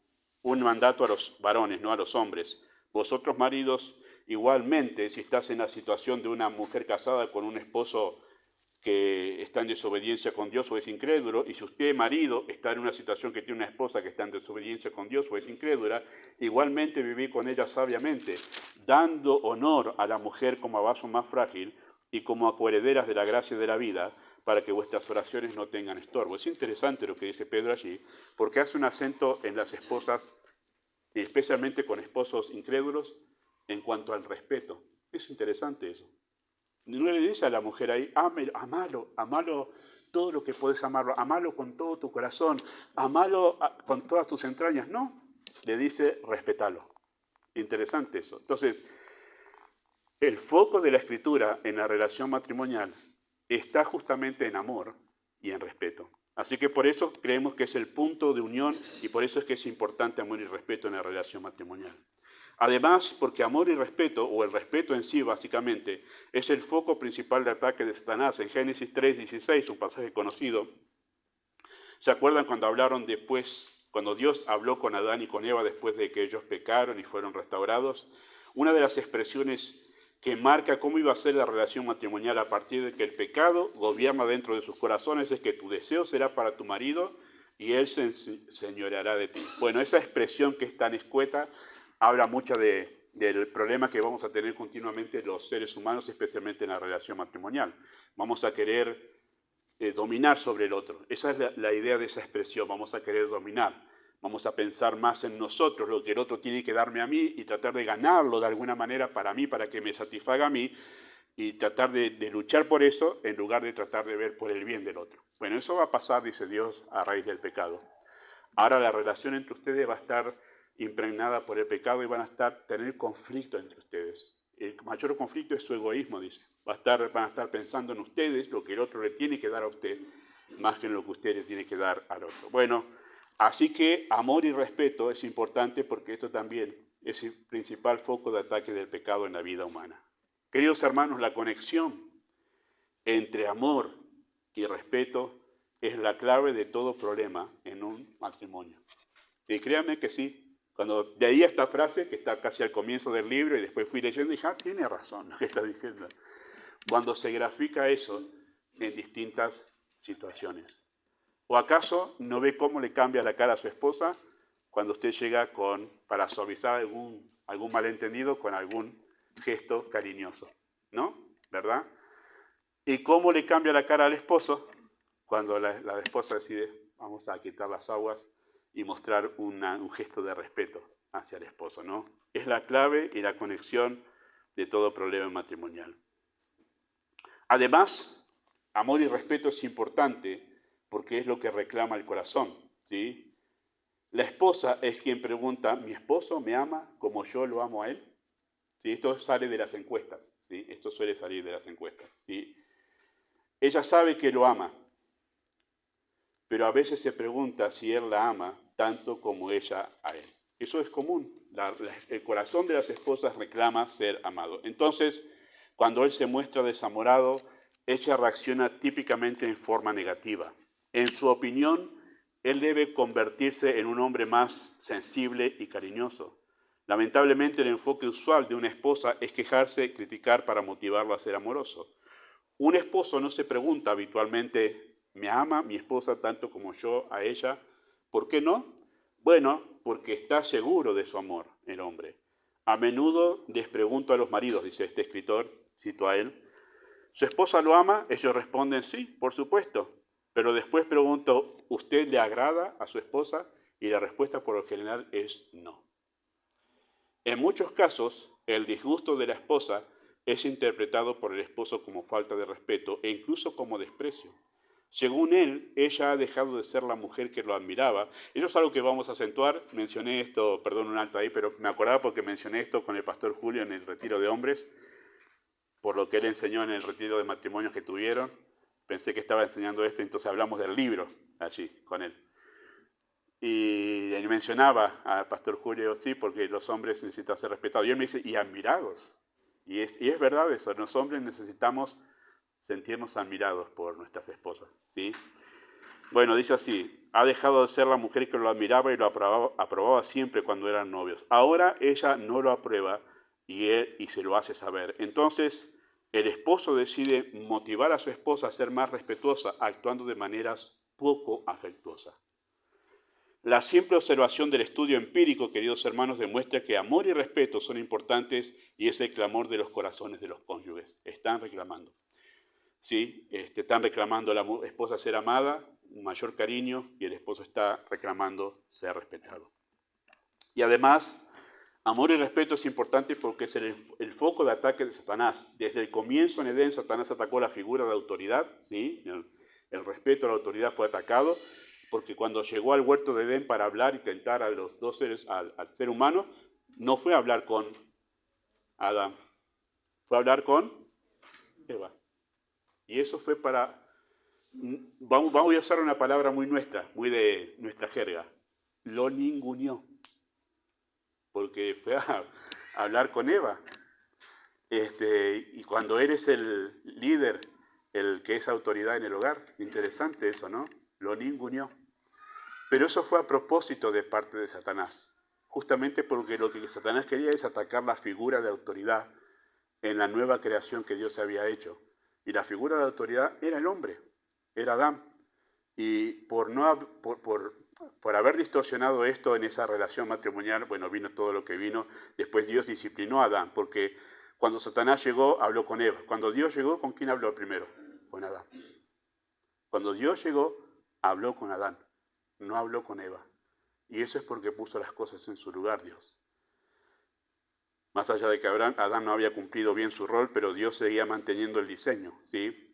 un mandato a los varones, no a los hombres. Vosotros, maridos, igualmente, si estás en la situación de una mujer casada con un esposo que está en desobediencia con Dios o es incrédulo, y si usted, marido, está en una situación que tiene una esposa que está en desobediencia con Dios o es incrédula, igualmente viví con ella sabiamente, dando honor a la mujer como a vaso más frágil y como a coherederas de la gracia de la vida, para que vuestras oraciones no tengan estorbo. Es interesante lo que dice Pedro allí, porque hace un acento en las esposas, especialmente con esposos incrédulos, en cuanto al respeto. Es interesante eso. No le dice a la mujer ahí, amalo todo lo que puedes amarlo, amalo con todo tu corazón, amalo con todas tus entrañas. No, le dice, respétalo. Interesante eso. Entonces, el foco de la Escritura en la relación matrimonial está justamente en amor y en respeto. Así que por eso creemos que es el punto de unión y por eso es que es importante amor y respeto en la relación matrimonial. Además, porque amor y respeto, o el respeto en sí básicamente, es el foco principal de ataque de Satanás. En Génesis 3:16, un pasaje conocido, ¿se acuerdan cuando hablaron después Cuando Dios habló con Adán y con Eva después de que ellos pecaron y fueron restaurados, una de las expresiones que marca cómo iba a ser la relación matrimonial a partir de que el pecado gobierna dentro de sus corazones es que tu deseo será para tu marido y él se enseñoreará de ti. Bueno, esa expresión que es tan escueta habla mucho del problema que vamos a tener continuamente los seres humanos, especialmente en la relación matrimonial. Vamos a querer dominar sobre el otro. Esa es la idea de esa expresión, vamos a querer dominar. Vamos a pensar más en nosotros, lo que el otro tiene que darme a mí y tratar de ganarlo de alguna manera para mí, para que me satisfaga a mí y tratar de luchar por eso en lugar de tratar de ver por el bien del otro. Bueno, eso va a pasar, dice Dios, a raíz del pecado. Ahora la relación entre ustedes va a estar impregnada por el pecado y van a tener conflicto entre ustedes. El mayor conflicto es su egoísmo, dice. Van a estar pensando en ustedes, lo que el otro le tiene que dar a usted, más que en lo que usted le tiene que dar al otro. Bueno, así que amor y respeto es importante porque esto también es el principal foco de ataque del pecado en la vida humana. Queridos hermanos, la conexión entre amor y respeto es la clave de todo problema en un matrimonio. Y créanme que sí. Cuando leí esta frase, que está casi al comienzo del libro, y después fui leyendo, y dije, tiene razón lo que está diciendo. Cuando se grafica eso en distintas situaciones. ¿O acaso no ve cómo le cambia la cara a su esposa cuando usted llega para suavizar algún malentendido con algún gesto cariñoso? ¿No? ¿Verdad? ¿Y cómo le cambia la cara al esposo cuando la esposa decide, vamos a quitar las aguas y mostrar un gesto de respeto hacia el esposo, ¿no? Es la clave y la conexión de todo problema matrimonial. Además, amor y respeto es importante porque es lo que reclama el corazón, ¿sí? La esposa es quien pregunta, ¿mi esposo me ama como yo lo amo a él? ¿Sí? Esto sale de las encuestas, ¿sí? Esto suele salir de las encuestas, ¿sí? Ella sabe que lo ama, pero a veces se pregunta si él la ama tanto como ella a él. Eso es común. El corazón de las esposas reclama ser amado. Entonces, cuando él se muestra desamorado, ella reacciona típicamente en forma negativa. En su opinión, él debe convertirse en un hombre más sensible y cariñoso. Lamentablemente, el enfoque usual de una esposa es quejarse y criticar para motivarlo a ser amoroso. Un esposo no se pregunta habitualmente, ¿me ama mi esposa tanto como yo a ella? ¿Por qué no? Bueno, porque está seguro de su amor, el hombre. A menudo les pregunto a los maridos, dice este escritor, cito a él, ¿su esposa lo ama? Ellos responden, sí, por supuesto. Pero después pregunto, ¿usted le agrada a su esposa? Y la respuesta por lo general es no. En muchos casos, el disgusto de la esposa es interpretado por el esposo como falta de respeto e incluso como desprecio. Según él, ella ha dejado de ser la mujer que lo admiraba. Eso es algo que vamos a acentuar. Mencioné esto, perdón un alto ahí, pero me acordaba porque mencioné esto con el pastor Julio en el retiro de hombres, por lo que él enseñó en el retiro de matrimonios que tuvieron. Pensé que estaba enseñando esto, entonces hablamos del libro allí con él. Y mencionaba al pastor Julio, sí, porque los hombres necesitan ser respetados. Y él me dice, y admirados. Y es verdad eso, los hombres necesitamos sentirnos admirados por nuestras esposas, ¿sí? Bueno, dice así, ha dejado de ser la mujer que lo admiraba y lo aprobaba siempre cuando eran novios. Ahora ella no lo aprueba y se lo hace saber. Entonces, el esposo decide motivar a su esposa a ser más respetuosa, actuando de maneras poco afectuosas. La simple observación del estudio empírico, queridos hermanos, demuestra que amor y respeto son importantes y es el clamor de los corazones de los cónyuges. Están reclamando. Sí, están reclamando a la esposa ser amada, un mayor cariño, y el esposo está reclamando ser respetado. Y además, amor y respeto es importante porque es el foco de ataque de Satanás. Desde el comienzo en Edén, Satanás atacó la figura de autoridad, ¿sí? El respeto a la autoridad fue atacado, porque cuando llegó al huerto de Edén para hablar y tentar a los dos seres, al ser humano, no fue a hablar con Adán, fue a hablar con Eva. Y eso fue vamos a usar una palabra muy nuestra, muy de nuestra jerga, lo ninguneó, porque fue a hablar con Eva. Y cuando eres el líder, el que es autoridad en el hogar, interesante eso, ¿no? Lo ninguneó. Pero eso fue a propósito de parte de Satanás, justamente porque lo que Satanás quería es atacar la figura de autoridad en la nueva creación que Dios había hecho. Y la figura de autoridad era el hombre, era Adán. Y por haber distorsionado esto en esa relación matrimonial, bueno, vino todo lo que vino. Después Dios disciplinó a Adán, porque cuando Satanás llegó, habló con Eva. Cuando Dios llegó, ¿con quién habló primero? Con Adán. Cuando Dios llegó, habló con Adán, no habló con Eva. Y eso es porque puso las cosas en su lugar Dios. Más allá de que Adán no había cumplido bien su rol, pero Dios seguía manteniendo el diseño, ¿sí?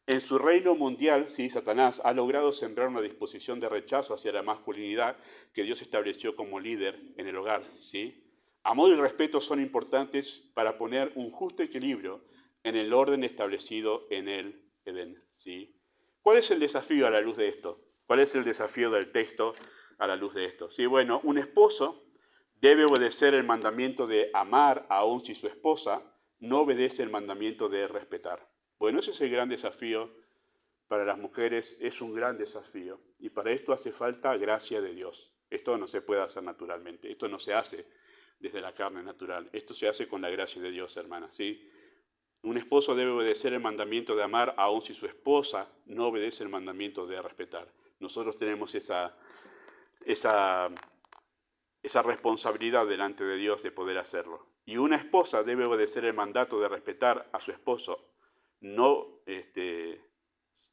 En su reino mundial, ¿sí? Satanás ha logrado sembrar una disposición de rechazo hacia la masculinidad que Dios estableció como líder en el hogar, ¿sí? Amor y respeto son importantes para poner un justo equilibrio en el orden establecido en el Edén, ¿sí? ¿Cuál es el desafío a la luz de esto? ¿Cuál es el desafío del texto a la luz de esto? Sí, bueno, un esposo debe obedecer el mandamiento de amar aun si su esposa no obedece el mandamiento de respetar. Bueno, ese es el gran desafío para las mujeres, es un gran desafío. Y para esto hace falta gracia de Dios. Esto no se puede hacer naturalmente, esto no se hace desde la carne natural. Esto se hace con la gracia de Dios, hermanas, ¿sí? Un esposo debe obedecer el mandamiento de amar aun si su esposa no obedece el mandamiento de respetar. Nosotros tenemos esa responsabilidad delante de Dios de poder hacerlo. Y una esposa debe obedecer el mandato de respetar a su esposo,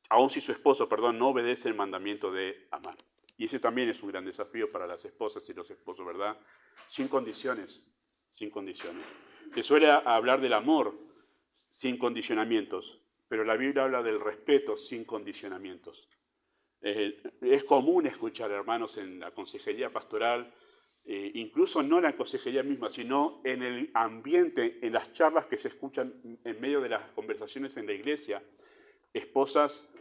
aun si su esposo, no obedece el mandamiento de amar. Y ese también es un gran desafío para las esposas y los esposos, ¿verdad? Sin condiciones, sin condiciones. Se suele hablar del amor sin condicionamientos, pero la Biblia habla del respeto sin condicionamientos. Es común escuchar, hermanos, en la consejería pastoral, incluso no en la consejería misma, sino en el ambiente, en las charlas que se escuchan en medio de las conversaciones en la iglesia, esposas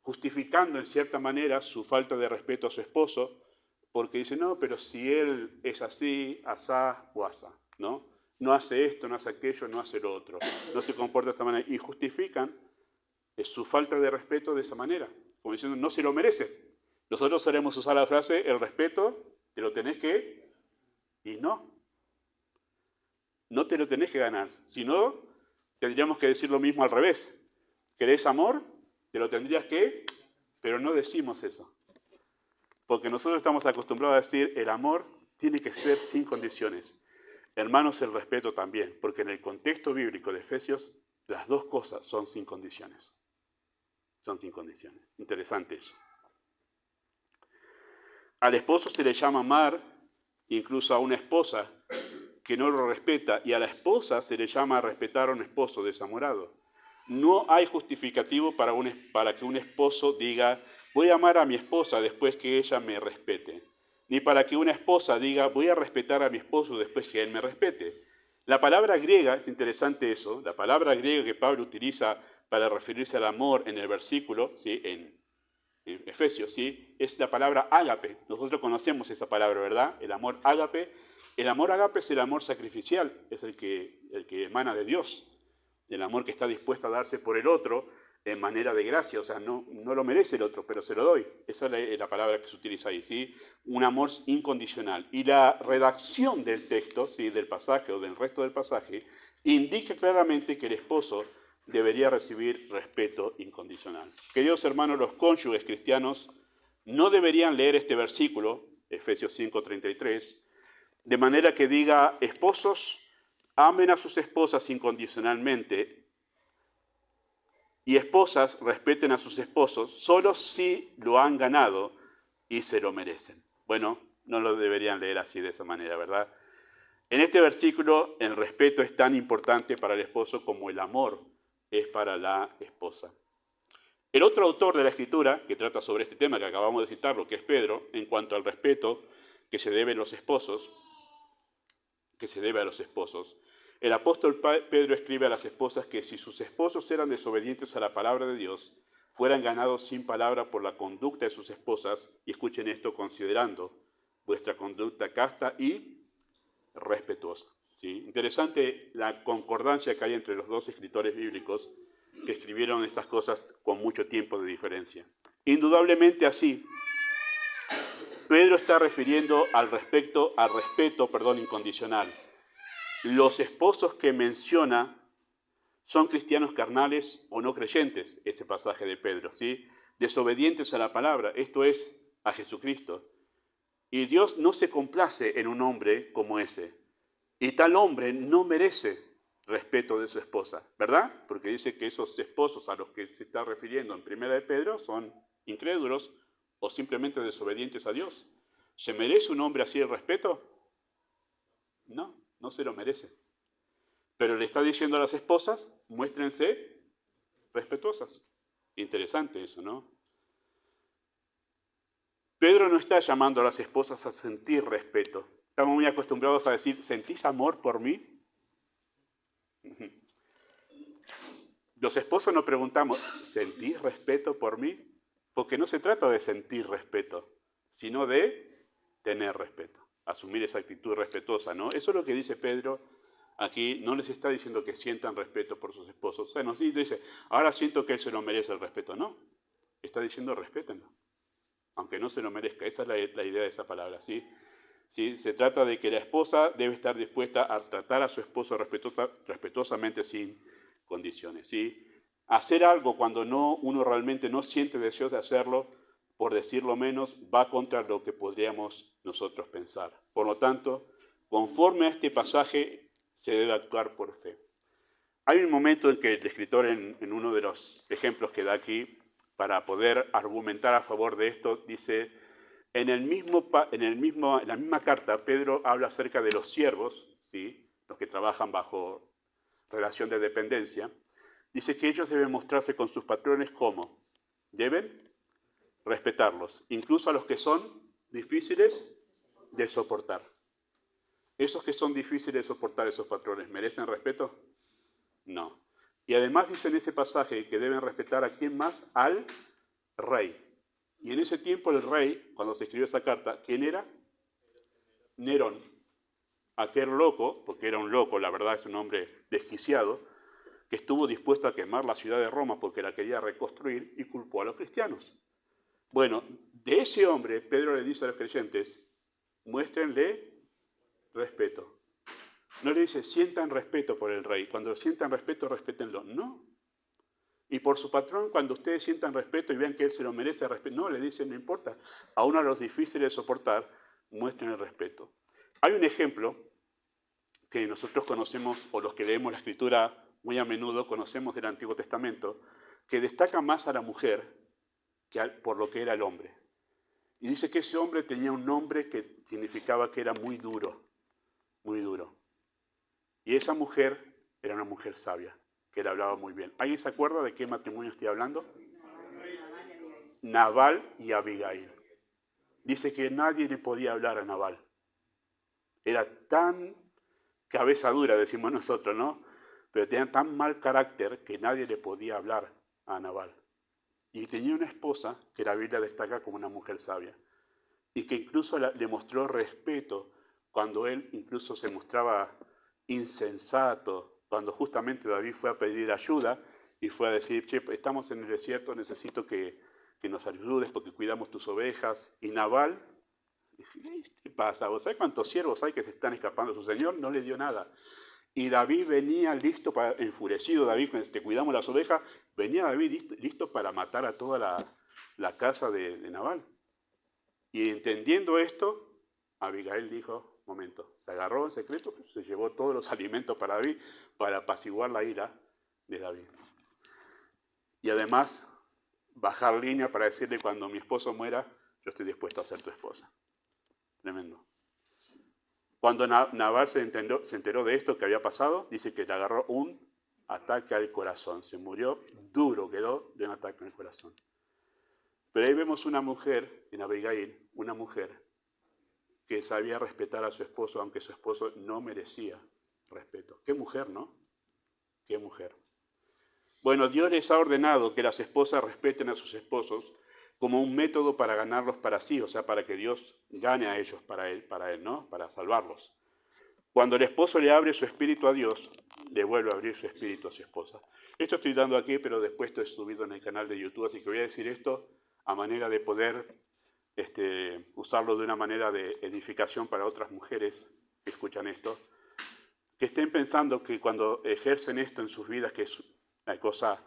justificando en cierta manera su falta de respeto a su esposo, porque dicen, no, pero si él es así, asá o asá, ¿no? No hace esto, no hace aquello, no hace lo otro, no se comporta de esta manera, y justifican su falta de respeto de esa manera, como diciendo, no se lo merece. Nosotros solemos usar la frase, el respeto te lo tenés que, y no te lo tenés que ganar, si no, tendríamos que decir lo mismo al revés. ¿Querés amor? Te lo tendrías que, pero no decimos eso. Porque nosotros estamos acostumbrados a decir, el amor tiene que ser sin condiciones. Hermanos, el respeto también, porque en el contexto bíblico de Efesios, las dos cosas son sin condiciones. Son sin condiciones. Interesante eso. Al esposo se le llama amar, incluso a una esposa que no lo respeta, y a la esposa se le llama respetar a un esposo desamorado. No hay justificativo para que un esposo diga, voy a amar a mi esposa después que ella me respete. Ni para que una esposa diga, voy a respetar a mi esposo después que él me respete. La palabra griega, es interesante eso, la palabra griega que Pablo utiliza para referirse al amor en el versículo, ¿sí? en Efesios, ¿sí? Es la palabra ágape. Nosotros conocemos esa palabra, ¿verdad? El amor ágape. El amor ágape es el amor sacrificial, es el que emana de Dios. El amor que está dispuesto a darse por el otro en manera de gracia, o sea, no lo merece el otro, pero se lo doy. Esa es la palabra que se utiliza ahí, ¿sí? Un amor incondicional. Y la redacción del texto, ¿sí? Del pasaje o del resto del pasaje, indica claramente que el esposo debería recibir respeto incondicional. Queridos hermanos, los cónyuges cristianos no deberían leer este versículo, Efesios 5:33, de manera que diga, esposos, amen a sus esposas incondicionalmente y esposas respeten a sus esposos solo si lo han ganado y se lo merecen. Bueno, no lo deberían leer así de esa manera, ¿verdad? En este versículo el respeto es tan importante para el esposo como el amor es para la esposa. El otro autor de la Escritura que trata sobre este tema que acabamos de citarlo, que es Pedro, en cuanto al respeto que se debe a los esposos, el apóstol Pedro escribe a las esposas que si sus esposos eran desobedientes a la palabra de Dios, fueran ganados sin palabra por la conducta de sus esposas, y escuchen esto, considerando vuestra conducta casta y respetuosa. ¿Sí? Interesante la concordancia que hay entre los dos escritores bíblicos que escribieron estas cosas con mucho tiempo de diferencia. Indudablemente así, Pedro está refiriendo al respeto, incondicional. Los esposos que menciona son cristianos carnales o no creyentes, ese pasaje de Pedro, ¿sí? Desobedientes a la palabra, esto es, a Jesucristo. Y Dios no se complace en un hombre como ese. Y tal hombre no merece respeto de su esposa, ¿verdad? Porque dice que esos esposos a los que se está refiriendo en 1 de Pedro son incrédulos o simplemente desobedientes a Dios. ¿Se merece un hombre así el respeto? No, no se lo merece. Pero le está diciendo a las esposas, muéstrense respetuosas. Interesante eso, ¿no? Pedro no está llamando a las esposas a sentir respeto. Estamos muy acostumbrados a decir, ¿sentís amor por mí? Los esposos nos preguntamos, ¿sentís respeto por mí? Porque no se trata de sentir respeto, sino de tener respeto, asumir esa actitud respetuosa, ¿no? Eso es lo que dice Pedro aquí, no les está diciendo que sientan respeto por sus esposos. O sea, no dice, ahora siento que él se lo merece el respeto, no. Está diciendo respétenlo, aunque no se lo merezca. Esa es la idea de esa palabra, ¿sí? ¿Sí? Se trata de que la esposa debe estar dispuesta a tratar a su esposo respetuosamente sin condiciones, ¿sí? Hacer algo cuando uno realmente no siente deseos de hacerlo, por decirlo menos, va contra lo que podríamos nosotros pensar. Por lo tanto, conforme a este pasaje, se debe actuar por fe. Hay un momento en que el escritor, en uno de los ejemplos que da aquí, para poder argumentar a favor de esto, dice, en la misma carta, Pedro habla acerca de los siervos, ¿sí? Los que trabajan bajo relación de dependencia. Dice que ellos deben mostrarse con sus patrones como deben respetarlos, incluso a los que son difíciles de soportar. ¿Esos que son difíciles de soportar, esos patrones, merecen respeto? No. Y además dice en ese pasaje que deben respetar a quién más, al rey. Y en ese tiempo el rey, cuando se escribió esa carta, ¿quién era? Nerón. Aquel loco, porque era un loco, la verdad es un hombre desquiciado, que estuvo dispuesto a quemar la ciudad de Roma porque la quería reconstruir y culpó a los cristianos. Bueno, de ese hombre, Pedro le dice a los creyentes, muéstrenle respeto. No le dice, sientan respeto por el rey. Cuando sientan respeto, respétenlo. No. Y por su patrón, cuando ustedes sientan respeto y vean que él se lo merece, no, le dicen, no importa. Aún a los difíciles de soportar, muestren el respeto. Hay un ejemplo que nosotros conocemos, o los que leemos la Escritura muy a menudo conocemos del Antiguo Testamento, que destaca más a la mujer que por lo que era el hombre. Y dice que ese hombre tenía un nombre que significaba que era muy duro, muy duro. Y esa mujer era una mujer sabia, que le hablaba muy bien. ¿Alguien se acuerda de qué matrimonio estoy hablando? Nabal y Abigail. Dice que nadie le podía hablar a Nabal. Era tan cabeza dura, decimos nosotros, ¿no? Pero tenía tan mal carácter que nadie le podía hablar a Nabal. Y tenía una esposa que la Biblia destaca como una mujer sabia. Y que incluso le mostró respeto cuando él incluso se mostraba insensato, cuando justamente David fue a pedir ayuda y fue a decir, che, estamos en el desierto, necesito que nos ayudes porque cuidamos tus ovejas. Y Nabal, ¿qué pasa? ¿Vos sabés cuántos siervos hay que se están escapando? Su señor no le dio nada. Y David venía listo, enfurecido David, que cuidamos las ovejas, venía David listo para matar a toda la casa de Nabal. Y entendiendo esto, Abigail dijo, momento, se agarró en secreto, se llevó todos los alimentos para David, para apaciguar la ira de David. Y además, bajar línea para decirle, cuando mi esposo muera, yo estoy dispuesto a ser tu esposa. Tremendo. Cuando Nabal se enteró de esto que había pasado, dice que le agarró un ataque al corazón. Se murió duro, quedó de un ataque al corazón. Pero ahí vemos una mujer, en Abigail, una mujer que sabía respetar a su esposo, aunque su esposo no merecía respeto. Qué mujer, ¿no? Qué mujer. Bueno, Dios les ha ordenado que las esposas respeten a sus esposos como un método para ganarlos para sí, o sea, para que Dios gane a ellos para él, ¿no? Para salvarlos. Cuando el esposo le abre su espíritu a Dios, le vuelve a abrir su espíritu a su esposa. Esto estoy dando aquí, pero después esto es subido en el canal de YouTube, así que voy a decir esto a manera de poder usarlo de una manera de edificación para otras mujeres que escuchan esto, que estén pensando que cuando ejercen esto en sus vidas, que es una cosa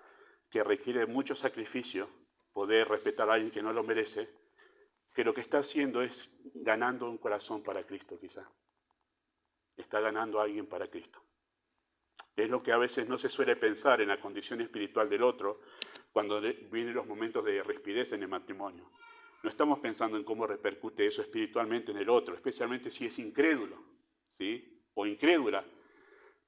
que requiere mucho sacrificio, poder respetar a alguien que no lo merece, que lo que está haciendo es ganando un corazón para Cristo quizá. Está ganando a alguien para Cristo. Es lo que a veces no se suele pensar en la condición espiritual del otro cuando vienen los momentos de rispidez en el matrimonio. No estamos pensando en cómo repercute eso espiritualmente en el otro, especialmente si es incrédulo, ¿sí? O incrédula.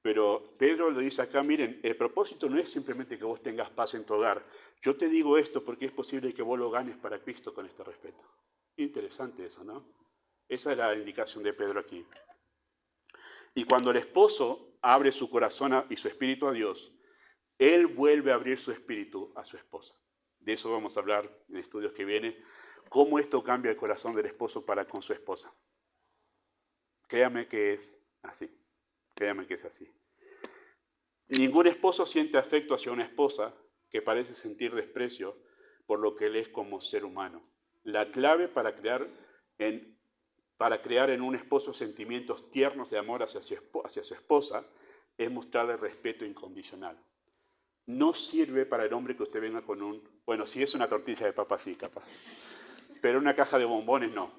Pero Pedro lo dice acá, miren, el propósito no es simplemente que vos tengas paz en tu hogar. Yo te digo esto porque es posible que vos lo ganes para Cristo con este respeto. Interesante eso, ¿no? Esa es la indicación de Pedro aquí. Y cuando el esposo abre su corazón y su espíritu a Dios, él vuelve a abrir su espíritu a su esposa. De eso vamos a hablar en estudios que vienen, cómo esto cambia el corazón del esposo para con su esposa. Créame que es así. Créame que es así. Ningún esposo siente afecto hacia una esposa que parece sentir desprecio por lo que él es como ser humano. La clave para crear en un esposo sentimientos tiernos de amor hacia su esposa es mostrarle respeto incondicional. No sirve para el hombre que usted venga con bueno, si es una tortilla de papa sí, capaz, pero una caja de bombones no.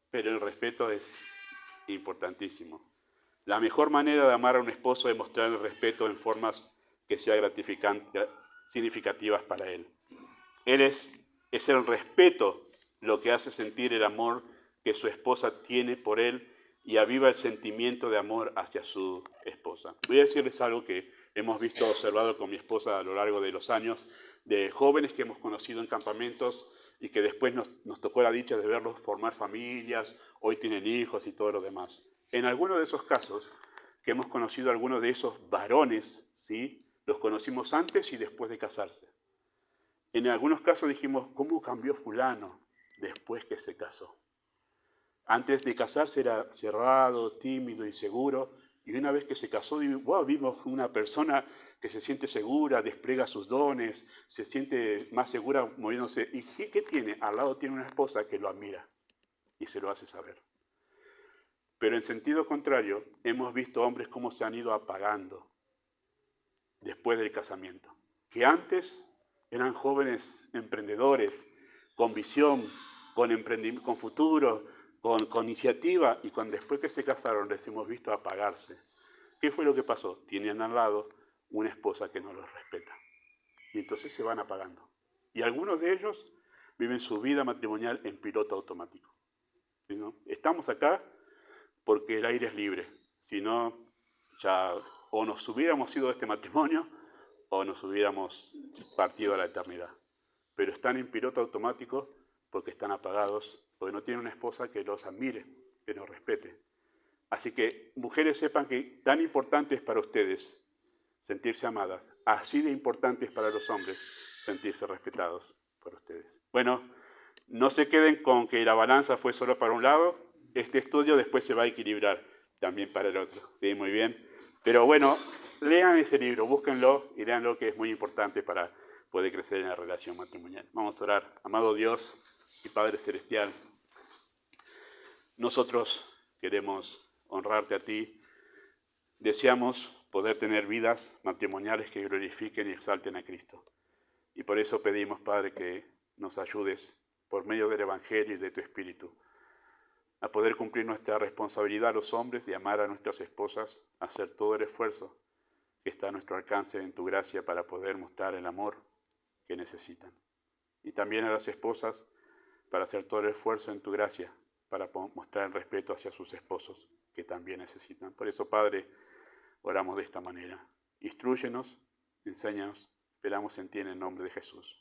Pero el respeto es importantísimo. La mejor manera de amar a un esposo es mostrar el respeto en formas que sean significativas para él. Es el respeto lo que hace sentir el amor que su esposa tiene por él y aviva el sentimiento de amor hacia su esposa. Voy a decirles algo que hemos observado con mi esposa a lo largo de los años, de jóvenes que hemos conocido en campamentos y que después nos tocó la dicha de verlos formar familias, hoy tienen hijos y todo lo demás. En algunos de esos casos, que hemos conocido a algunos de esos varones, ¿sí? Los conocimos antes y después de casarse. En algunos casos dijimos, ¿cómo cambió fulano después que se casó? Antes de casarse era cerrado, tímido, inseguro, y una vez que se casó, wow, vimos una persona que se siente segura, despliega sus dones, se siente más segura moviéndose. ¿Y qué tiene? Al lado tiene una esposa que lo admira y se lo hace saber. Pero en sentido contrario, hemos visto hombres cómo se han ido apagando después del casamiento, que antes eran jóvenes emprendedores, con visión, con futuro, con iniciativa, y después que se casaron les hemos visto apagarse. ¿Qué fue lo que pasó? Tienen al lado una esposa que no los respeta. Y entonces se van apagando. Y algunos de ellos viven su vida matrimonial en piloto automático. ¿Sí, no? Estamos acá porque el aire es libre. Si no, ya o nos hubiéramos ido de este matrimonio o nos hubiéramos partido a la eternidad. Pero están en piloto automático porque están apagados, porque no tienen una esposa que los admire, que los respete. Así que, mujeres, sepan que tan importante es para ustedes sentirse amadas, así de importante es para los hombres sentirse respetados por ustedes. Bueno, no se queden con que la balanza fue solo para un lado, este estudio después se va a equilibrar también para el otro. Sí, muy bien. Pero bueno, lean ese libro, búsquenlo y leanlo, que es muy importante para poder crecer en la relación matrimonial. Vamos a orar. Amado Dios y Padre Celestial, nosotros queremos honrarte a ti. Deseamos poder tener vidas matrimoniales que glorifiquen y exalten a Cristo. Y por eso pedimos, Padre, que nos ayudes por medio del Evangelio y de tu Espíritu a poder cumplir nuestra responsabilidad los hombres de amar a nuestras esposas, hacer todo el esfuerzo que está a nuestro alcance en tu gracia para poder mostrar el amor que necesitan. Y también a las esposas para hacer todo el esfuerzo en tu gracia para mostrar el respeto hacia sus esposos que también necesitan. Por eso, Padre, oramos de esta manera. Instrúyenos, enséñanos, esperamos en ti en el nombre de Jesús.